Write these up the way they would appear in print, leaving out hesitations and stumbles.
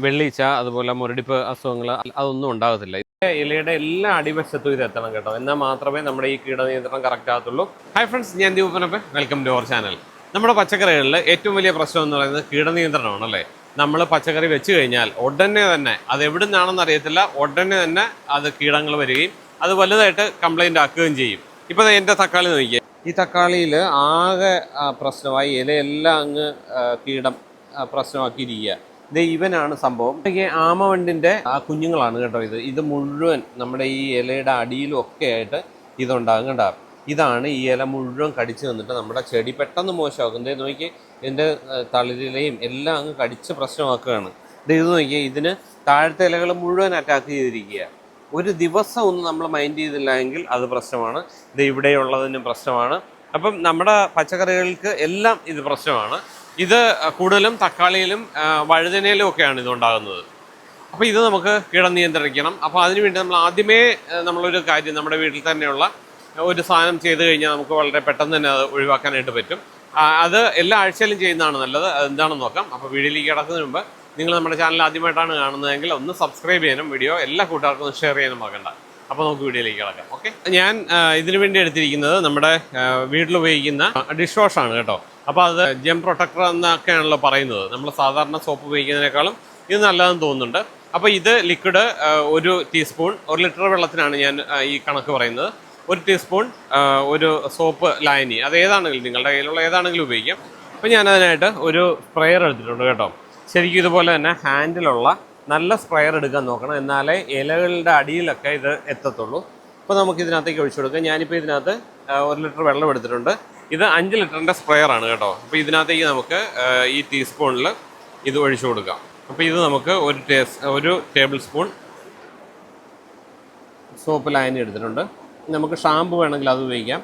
വെള്ളീച്ച അതുപോലെ മുരടിപ്പ് അസുഖങ്ങൾ അതൊന്നും ഉണ്ടാകത്തില്ല. ഇലയുടെ എല്ലാ അടിവശത്തും ഇത് എത്തണം കേട്ടോ, എന്നാൽ മാത്രമേ നമ്മുടെ ഈ കീടനിയന്ത്രണം കറക്റ്റ് ആകത്തുള്ളൂ. ഹായ് ഫ്രണ്ട്സ്, ഞാൻ ദീപനപ്പ, വെൽക്കം ടു അവർ ചാനൽ. നമ്മുടെ പച്ചക്കറികളിൽ ഏറ്റവും വലിയ പ്രശ്നം എന്ന് പറയുന്നത് കീടനിയന്ത്രണമാണ് അല്ലേ. നമ്മൾ പച്ചക്കറി വെച്ച് കഴിഞ്ഞാൽ ഉടനെ തന്നെ അത് എവിടെ നിന്നാണെന്ന് അറിയത്തില്ല, ഉടനെ തന്നെ അത് കീടങ്ങൾ വരികയും അത് വലുതായിട്ട് കംപ്ലൈൻ്റ് ആക്കുകയും ചെയ്യും. ഇപ്പോൾ എൻ്റെ തക്കാളി നോക്കിയേ, ഈ തക്കാളിയിൽ ആകെ പ്രശ്നമായി ഇലയെല്ലാം അങ്ങ് കീടം പ്രശ്നമാക്കിയിരിക്കുക. ഇത് ഇവനാണ് സംഭവം. ആമവണ്ടിൻ്റെ കുഞ്ഞുങ്ങളാണ് കേട്ടോ ഇത് മുഴുവൻ നമ്മുടെ ഈ ഇലയുടെ അടിയിലും ഒക്കെ ആയിട്ട് ഇതുണ്ടാകും കേട്ടോ. ഇതാണ് ഈ ഇല മുഴുവൻ കടിച്ചു വന്നിട്ട് നമ്മുടെ ചെടി പെട്ടെന്ന് മോശമാക്കും. ഇത് നോക്കി, ഇതിൻ്റെ തളിരിലയും എല്ലാം അങ്ങ് കടിച്ച് പ്രശ്നമാക്കുകയാണ്. ഇത് നോക്കിയാൽ ഇതിന് താഴത്തെ ഇലകൾ മുഴുവൻ അറ്റാക്ക് ചെയ്തിരിക്കുക. ഒരു ദിവസം ഒന്നും നമ്മൾ മൈൻഡ് ചെയ്തില്ല എങ്കിൽ അത് പ്രശ്നമാണ്. ഇത് ഇവിടെയുള്ളതിനും പ്രശ്നമാണ്. അപ്പം നമ്മുടെ പച്ചക്കറികൾക്ക് എല്ലാം ഇത് പ്രശ്നമാണ്. ഇത് കൂടുതലും തക്കാളിയിലും വഴുതനയിലും ഒക്കെയാണ് ഇതുണ്ടാകുന്നത്. അപ്പോൾ ഇത് നമുക്ക് കീടം നിയന്ത്രിക്കണം. അപ്പോൾ അതിനുവേണ്ടി നമ്മൾ ആദ്യമേ നമ്മളൊരു കാര്യം, നമ്മുടെ വീട്ടിൽ തന്നെയുള്ള ഒരു സാധനം ചെയ്ത് കഴിഞ്ഞാൽ നമുക്ക് വളരെ പെട്ടെന്ന് തന്നെ അത് ഒഴിവാക്കാനായിട്ട് പറ്റും. അത് എല്ലാ ആഴ്ചയിലും ചെയ്യുന്നതാണ് നല്ലത്. അതെന്താണെന്ന് നോക്കാം. അപ്പോൾ വീഡിയോയിലേക്ക് കിടക്കുന്നതിന് മുമ്പ് നിങ്ങൾ നമ്മുടെ ചാനൽ ആദ്യമായിട്ടാണ് കാണുന്നതെങ്കിൽ ഒന്ന് സബ്സ്ക്രൈബ് ചെയ്യാനും വീഡിയോ എല്ലാ കൂട്ടുകാർക്കും ഒന്ന് ഷെയർ ചെയ്യാനും മറക്കണ്ട. അപ്പോൾ നമുക്ക് വീഡിയോയിലേക്ക് കിടക്കാം. ഓക്കെ, ഞാൻ ഇതിനു വേണ്ടി എടുത്തിരിക്കുന്നത് നമ്മുടെ വീട്ടിൽ ഉപയോഗിക്കുന്ന ഡിഷ് വാഷാണ് കേട്ടോ. അപ്പോൾ അത് ജെം പ്രൊട്ടക്ടർ എന്നൊക്കെയാണല്ലോ പറയുന്നത്. നമ്മൾ സാധാരണ സോപ്പ് ഉപയോഗിക്കുന്നതിനേക്കാളും ഇത് നല്ലതെന്ന് തോന്നുന്നുണ്ട്. അപ്പോൾ ഇത് ലിക്വിഡ് 1 ടീസ്പൂൺ, 1 ലിറ്റർ വെള്ളത്തിനാണ് ഞാൻ ഈ കണക്ക് പറയുന്നത്. 1 ടീസ്പൂൺ ഒരു സോപ്പ് ലായനി, അത് ഏതാണെങ്കിലും നിങ്ങളുടെ കയ്യിലുള്ള ഏതാണെങ്കിലും ഉപയോഗിക്കാം. അപ്പോൾ ഞാനതിനായിട്ട് ഒരു സ്പ്രെയർ എടുത്തിട്ടുണ്ട് കേട്ടോ. ശരിക്കും ഇതുപോലെ തന്നെ ഹാൻഡിലുള്ള നല്ല സ്പ്രെയർ എടുക്കാൻ നോക്കണം, എന്നാലേ ഇലകളുടെ അടിയിലൊക്കെ ഇത് എത്തത്തുള്ളൂ. അപ്പോൾ നമുക്ക് ഇതിനകത്തേക്ക് ഒഴിച്ചു കൊടുക്കാം. ഞാനിപ്പോൾ ഇതിനകത്ത് 1 ലിറ്റർ വെള്ളം എടുത്തിട്ടുണ്ട്. ഇത് 5 ലിറ്ററിൻ്റെ സ്പ്രെയറാണ് കേട്ടോ. അപ്പോൾ ഇതിനകത്തേക്ക് നമുക്ക് ഈ ടീസ്പൂണിൽ ഇത് ഒഴിച്ചു കൊടുക്കാം. അപ്പോൾ ഇത് നമുക്ക് ഒരു ടേബിൾ സ്പൂൺ സോപ്പ് ലായനി എടുത്തിട്ടുണ്ട്. നമുക്ക് ഷാമ്പു വേണമെങ്കിൽ അത് ഉപയോഗിക്കാം.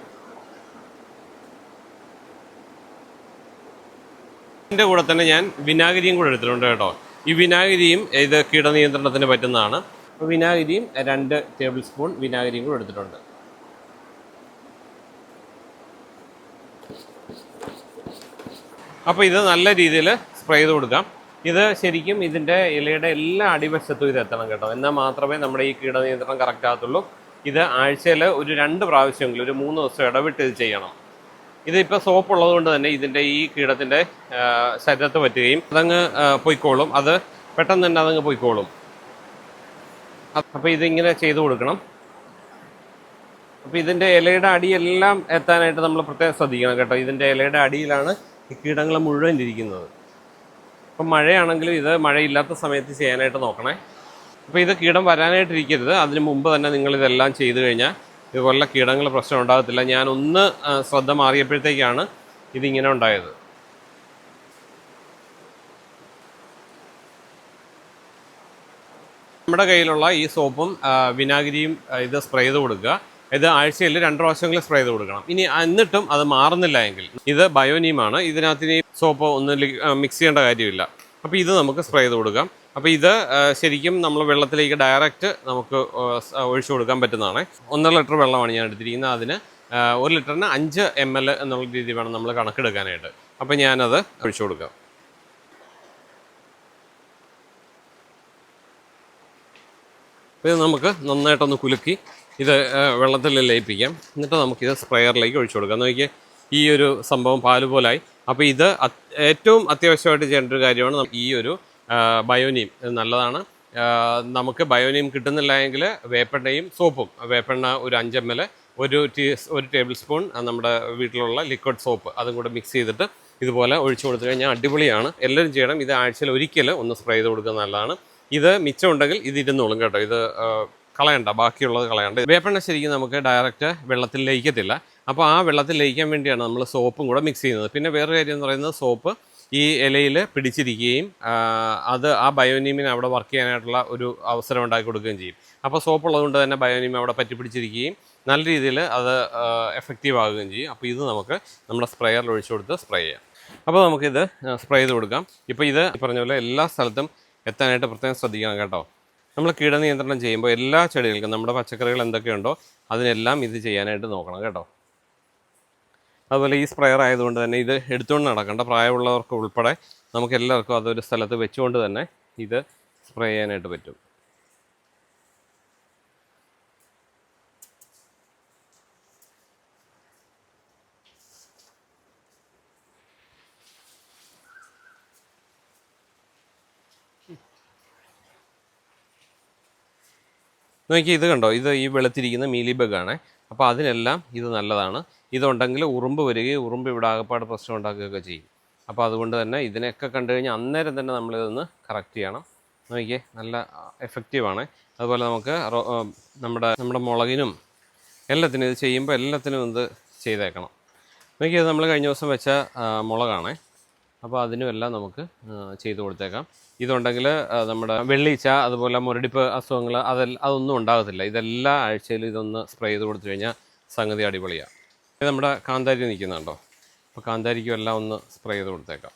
ഇതിൻ്റെ കൂടെ തന്നെ ഞാൻ വിനാഗിരിയും കൂടെ എടുത്തിട്ടുണ്ട് കേട്ടോ. ഈ വിനാഗിരിയും ഇത് കീടനിയന്ത്രണത്തിന് പറ്റുന്നതാണ്. അപ്പോൾ വിനാഗിരിയും 2 ടേബിൾ സ്പൂൺ വിനാഗിരിയും കൂടെ എടുത്തിട്ടുണ്ട്. അപ്പോൾ ഇത് നല്ല രീതിയിൽ സ്പ്രേ ചെയ്ത് കൊടുക്കാം. ഇത് ശരിക്കും ഇതിൻ്റെ ഇലയുടെ എല്ലാ അടിവശത്തും ഇത് എത്തണം കേട്ടോ, എന്നാൽ മാത്രമേ നമ്മുടെ ഈ കീടനിയന്ത്രണം കറക്റ്റ് ആകത്തുള്ളൂ. ഇത് ആഴ്ചയിൽ ഒരു 2 പ്രാവശ്യമെങ്കിലും, ഒരു 3 ദിവസം ഇടവിട്ട് ഇത് ചെയ്യണം. ഇതിപ്പോൾ സോപ്പ് ഉള്ളത് കൊണ്ട് തന്നെ ഇതിൻ്റെ ഈ കീടത്തിൻ്റെ ശരീരത്ത് പറ്റുകയും അതങ്ങ് പൊയ്ക്കോളും. അത് പെട്ടെന്ന് തന്നെ അതങ്ങ് പൊയ്ക്കോളും. അപ്പോൾ ഇതിങ്ങനെ ചെയ്ത് കൊടുക്കണം. അപ്പോൾ ഇതിൻ്റെ ഇലയുടെ അടിയെല്ലാം എത്താനായിട്ട് നമ്മൾ പ്രത്യേകം ശ്രദ്ധിക്കണം കേട്ടോ. ഇതിൻ്റെ ഇലയുടെ അടിയിലാണ് ഈ കീടങ്ങൾ മുഴുവൻ ഇരിക്കുന്നത്. അപ്പം മഴയാണെങ്കിലും ഇത് മഴയില്ലാത്ത സമയത്ത് ചെയ്യാനായിട്ട് നോക്കണേ. അപ്പോൾ ഇത് കീടം വരാനായിട്ടിരിക്കരുത്, അതിന് മുമ്പ് തന്നെ നിങ്ങളിതെല്ലാം ചെയ്ത് കഴിഞ്ഞാൽ ഇതുപോലെ കീടങ്ങൾ പ്രശ്നം ഉണ്ടാകത്തില്ല. ഞാനൊന്ന് ശ്രദ്ധ മാറിയപ്പോഴത്തേക്കാണ് ഇതിങ്ങനെ ഉണ്ടായത്. നമ്മുടെ കയ്യിലുള്ള ഈ സോപ്പും വിനാഗിരിയും ഇത് സ്പ്രേ ചെയ്ത് കൊടുക്കുക. ഇത് ആഴ്ചയിൽ 2 പ്രാവശ്യമെങ്കിലും സ്പ്രേ ചെയ്ത് കൊടുക്കണം. ഇനി എന്നിട്ടും അത് മാറുന്നില്ല എങ്കിൽ ഇത് ബയോനീമാണ്. ഇതിനകത്ത് സോപ്പ് ഒന്നും മിക്സ് ചെയ്യേണ്ട കാര്യമില്ല. അപ്പോൾ ഇത് നമുക്ക് സ്പ്രേ ചെയ്ത് കൊടുക്കാം. അപ്പോൾ ഇത് ശരിക്കും നമ്മൾ വെള്ളത്തിലേക്ക് ഡയറക്റ്റ് നമുക്ക് ഒഴിച്ചു കൊടുക്കാൻ പറ്റുന്നതാണ്. 1.5 ലിറ്റർ വെള്ളമാണ് ഞാൻ എടുത്തിരിക്കുന്നത്. അതിന് 1 ലിറ്ററിന് 5 ml എന്നുള്ള രീതി വേണം നമ്മൾ കണക്കെടുക്കാനായിട്ട്. അപ്പോൾ ഞാനത് ഒഴിച്ചു കൊടുക്കാം. അപ്പോൾ ഇത് നമുക്ക് നന്നായിട്ടൊന്ന് കുലുക്കി ഇത് വെള്ളത്തിൽ ലയിപ്പിക്കാം. എന്നിട്ട് നമുക്കിത് സ്പ്രെയറിലേക്ക് ഒഴിച്ചു കൊടുക്കാം. നോക്കിയാൽ ഈ ഒരു സംഭവം പാല് പോലായി. അപ്പോൾ ഇത് ഏറ്റവും അത്യാവശ്യമായിട്ട് ചെയ്യേണ്ട ഒരു കാര്യമാണ്. ഈ ഒരു ബയോനീം ഇത് നല്ലതാണ്. നമുക്ക് ബയോനീം കിട്ടുന്നില്ല എങ്കിൽ വേപ്പെണ്ണയും സോപ്പും, വേപ്പെണ്ണ ഒരു 5 ml, ഒരു ടേബിൾ സ്പൂൺ നമ്മുടെ വീട്ടിലുള്ള ലിക്വിഡ് സോപ്പ് അതും കൂടെ മിക്സ് ചെയ്തിട്ട് ഇതുപോലെ ഒഴിച്ചു കൊടുത്തു കഴിഞ്ഞാൽ അടിപൊളിയാണ്. എല്ലാവരും ചെയ്യണം. ഇത് ആഴ്ചയിൽ ഒരിക്കൽ ഒന്ന് സ്പ്രേ ചെയ്ത് കൊടുക്കുന്നത് നല്ലതാണ്. ഇത് മിച്ചമുണ്ടെങ്കിൽ ഇത് ഇരുന്നോളും കേട്ടോ. ഇത് കളയണ്ട, ബാക്കിയുള്ളത് കളയണ്ട. വേപ്പെണ്ണ ശരിക്കും നമുക്ക് ഡയറക്റ്റ് വെള്ളത്തിൽ ലയിക്കത്തില്ല. അപ്പോൾ ആ വെള്ളത്തിൽ ലയിക്കാൻ വേണ്ടിയാണ് നമ്മൾ സോപ്പും കൂടെ മിക്സ് ചെയ്യുന്നത്. പിന്നെ വേറൊരു കാര്യം എന്ന് പറയുന്നത്, സോപ്പ് ഈ ഇലയിൽ പിടിച്ചിരിക്കുകയും അത് ആ ബയോനീമിന് അവിടെ വർക്ക് ചെയ്യാനായിട്ടുള്ള ഒരു അവസരം ഉണ്ടാക്കി കൊടുക്കുകയും ചെയ്യും. അപ്പോൾ സോപ്പ് ഉള്ളതുകൊണ്ട് തന്നെ ബയോനീം അവിടെ പറ്റി പിടിച്ചിരിക്കുകയും നല്ല രീതിയിൽ അത് എഫക്റ്റീവ് ആകുകയും ചെയ്യും. അപ്പോൾ ഇത് നമുക്ക് നമ്മുടെ സ്പ്രെയറിൽ ഒഴിച്ചു കൊടുത്ത് സ്പ്രേ ചെയ്യാം. അപ്പോൾ നമുക്കിത് സ്പ്രേ ചെയ്ത് കൊടുക്കാം. ഇപ്പോൾ ഇത് പറഞ്ഞ പോലെ എല്ലാ സ്ഥലത്തും എത്താനായിട്ട് പ്രത്യേകം ശ്രദ്ധിക്കണം കേട്ടോ. നമ്മൾ കീടനിയന്ത്രണം ചെയ്യുമ്പോൾ എല്ലാ ചെടികൾക്കും, നമ്മുടെ പച്ചക്കറികൾ എന്തൊക്കെയുണ്ടോ അതിനെല്ലാം ഇത് ചെയ്യാനായിട്ട് നോക്കണം കേട്ടോ. അതുപോലെ ഈ സ്പ്രെയർ ആയതുകൊണ്ട് തന്നെ ഇത് എടുത്തുകൊണ്ട് നടക്കേണ്ട, പ്രായമുള്ളവർക്ക് ഉൾപ്പെടെ നമുക്ക് എല്ലാവർക്കും അതൊരു സ്ഥലത്ത് വെച്ചുകൊണ്ട് തന്നെ ഇത് സ്പ്രേ ചെയ്യാനായിട്ട് പറ്റും. നോക്കി ഇത് കണ്ടോ, ഇത് ഈ വെളുത്തിരിക്കുന്ന മീലി ബഗാണ്. അപ്പോൾ അതിനെല്ലാം ഇത് നല്ലതാണ്. ഇതുണ്ടെങ്കിൽ ഉറുമ്പ് വരികയും ഉറുമ്പ് ഇവിടെ ആകപ്പാട് പ്രശ്നം ഉണ്ടാക്കുകയൊക്കെ ചെയ്യും. അപ്പോൾ അതുകൊണ്ട് തന്നെ ഇതിനെയൊക്കെ കണ്ടു കഴിഞ്ഞാൽ അന്നേരം തന്നെ നമ്മളിതൊന്ന് കറക്റ്റ് ചെയ്യണം. നോക്കിയേ, നല്ല എഫക്റ്റീവാണ്. അതുപോലെ നമുക്ക് നമ്മുടെ മുളകിനും എല്ലാത്തിനും ഇത് ചെയ്യുമ്പോൾ എല്ലാത്തിനും ഇത് ചെയ്തേക്കണം. നോക്കിയത് നമ്മൾ കഴിഞ്ഞ ദിവസം വെച്ച മുളകാണേ. അപ്പോൾ അതിനുമെല്ലാം നമുക്ക് ചെയ്ത് കൊടുത്തേക്കാം. ഇതുണ്ടെങ്കിൽ നമ്മുടെ വെള്ളീച്ച, അതുപോലെ മുരടിപ്പ് അസുഖങ്ങൾ അതൊന്നും ഉണ്ടാകത്തില്ല. ഇതെല്ലാ ആഴ്ചയിലും ഇതൊന്ന് സ്പ്രേ ചെയ്ത് കൊടുത്തു കഴിഞ്ഞാൽ സംഗതി അടിപൊളിയാണ്. ഇത് നമ്മുടെ കാന്താരി നിൽക്കുന്നുണ്ടോ, അപ്പോൾ കാന്താരിക്കും എല്ലാം ഒന്ന് സ്പ്രേ ചെയ്ത് കൊടുത്തേക്കാം.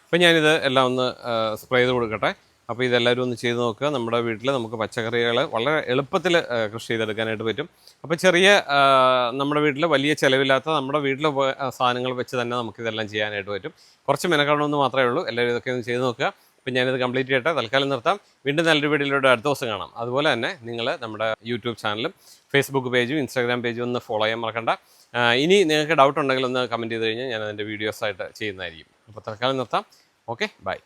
അപ്പോൾ ഞാനിത് എല്ലാം ഒന്ന് സ്പ്രേ ചെയ്ത് കൊടുക്കട്ടെ. അപ്പോൾ ഇതെല്ലാവരും ഒന്ന് ചെയ്ത് നോക്കുക. നമ്മുടെ വീട്ടിൽ നമുക്ക് പച്ചക്കറികൾ വളരെ എളുപ്പത്തിൽ കൃഷി ചെയ്തെടുക്കാനായിട്ട് പറ്റും. അപ്പോൾ ചെറിയ നമ്മുടെ വീട്ടിൽ വലിയ ചിലവില്ലാത്ത നമ്മുടെ വീട്ടിലെ സാധനങ്ങൾ വെച്ച് തന്നെ നമുക്കിതെല്ലാം ചെയ്യാനായിട്ട് പറ്റും. കുറച്ച് മെനക്കെടണമെന്ന് മാത്രമേ ഉള്ളൂ. എല്ലാവരും ഇതൊക്കെ ഒന്ന് ചെയ്ത് നോക്കുക. അപ്പോൾ ഞാനിത് കംപ്ലീറ്റ് ചെയ്യട്ടെ, തൽക്കാലം നിർത്താം. വീണ്ടും നല്ലൊരു വീഡിയോയിലൂടെ അടുത്ത ദിവസം കാണാം. അതുപോലെ തന്നെ നിങ്ങൾ നമ്മുടെ യൂട്യൂബ് ചാനലും ഫേസ്ബുക്ക് പേജും ഇൻസ്റ്റാഗ്രാം പേജും ഒന്ന് ഫോളോ ചെയ്യാൻ മറക്കണ്ട. ഇനി നിങ്ങൾക്ക് ഡൗട്ട് ഉണ്ടെങ്കിൽ ഒന്ന് കമൻറ്റ് ചെയ്ത് കഴിഞ്ഞാൽ ഞാൻ അതിൻ്റെ വീഡിയോസായിട്ട് ചെയ്യുന്നതായിരിക്കും. അപ്പോൾ തൽക്കാലം നിർത്താം. Okay, by.